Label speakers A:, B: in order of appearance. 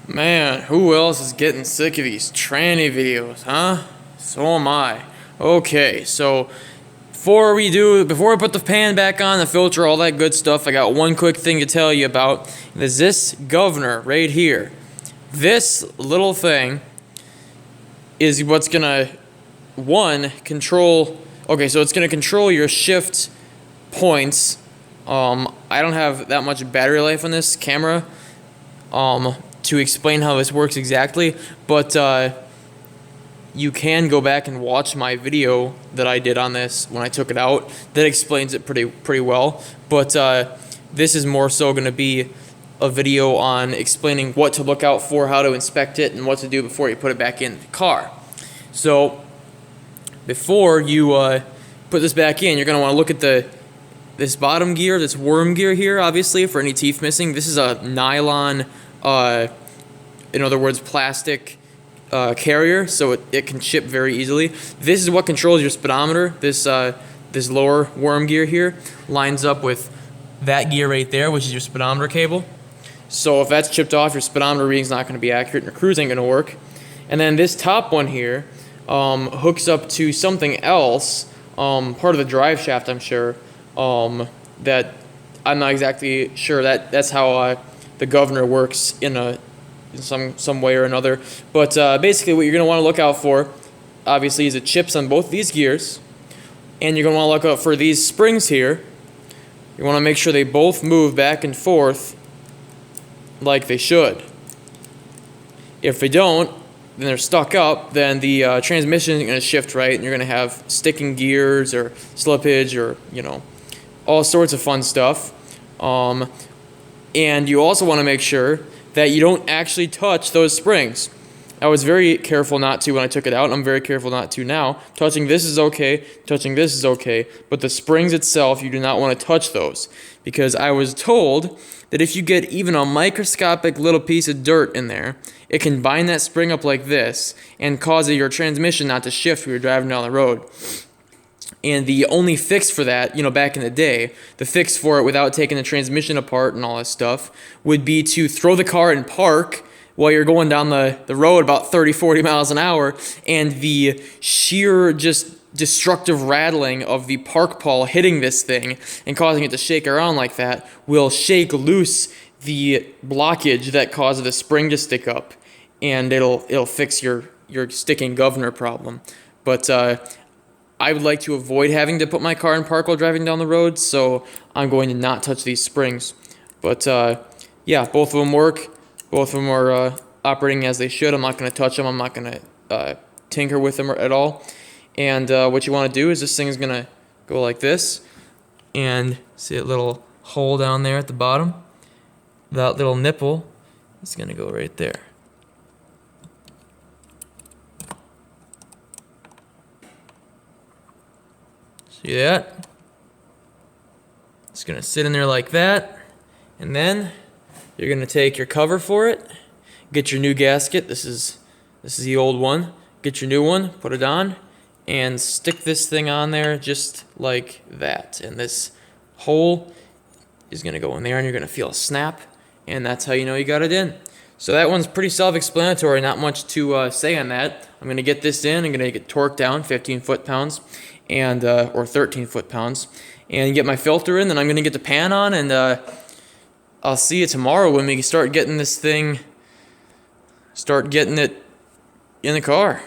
A: Man, who else is getting sick of these tranny videos, huh? So am I. Okay, so before I put the pan back on, the filter, all that good stuff, I got one quick thing to tell you about. There's this governor right here. This little thing is what's gonna, control, okay, so it's gonna control your shift points. I don't have that much battery life on this camera, to explain how this works exactly, but you can go back and watch my video that I did on this when I took it out. That explains it pretty well. But this is more so going to be a video on explaining what to look out for, how to inspect it, and what to do before you put it back in the car. So before you put this back in, you're going to want to look at this bottom gear, this worm gear here, obviously, for any teeth missing. This is a nylon, in other words, plastic carrier, so it can chip very easily. This is what controls your speedometer. This lower worm gear here lines up with that gear right there, which is your speedometer cable. So if that's chipped off, your speedometer reading's not going to be accurate and your cruise ain't going to work. And then this top one here hooks up to something else, part of the drive shaft, I'm sure, that I'm not exactly sure. That's how the governor works in some way or another. But basically what you're going to want to look out for, obviously, is the chips on both these gears. And you're going to want to look out for these springs here. You want to make sure they both move back and forth like they should. If they don't, then they're stuck up, then the transmission is going to shift right, and you're going to have sticking gears or slippage or, all sorts of fun stuff. And you also want to make sure that you don't actually touch those springs. I was very careful not to when I took it out. I'm very careful not to now. Touching this is okay, touching this is okay, but the springs itself, you do not want to touch those, because I was told that if you get even a microscopic little piece of dirt in there, it can bind that spring up like this and cause your transmission not to shift when you're driving down the road. And the only fix for that, back in the day, the fix for it without taking the transmission apart and all this stuff, would be to throw the car in park while you're going down the road about 30, 40 miles an hour, and the sheer just destructive rattling of the park pawl hitting this thing and causing it to shake around like that will shake loose the blockage that causes the spring to stick up, and it'll fix your sticking governor problem. But I would like to avoid having to put my car in park while driving down the road, so I'm going to not touch these springs. But yeah, both of them work. Both of them are operating as they should. I'm not going to touch them. I'm not going to tinker with them at all. And what you want to do is this thing is going to go like this. And see a little hole down there at the bottom? That little nipple is going to go right there. See that? It's going to sit in there like that. And then you're going to take your cover for it, get your new gasket. This is the old one. Get your new one, put it on, and stick this thing on there just like that. And this hole is going to go in there, and you're going to feel a snap, and that's how you know you got it in. So that one's pretty self-explanatory, not much to say on that. I'm going to get this in, I'm going to get torqued down 15 foot-pounds, and or 13 foot-pounds, and get my filter in, then I'm going to get the pan on, and I'll see you tomorrow when we start getting this thing, start getting it in the car.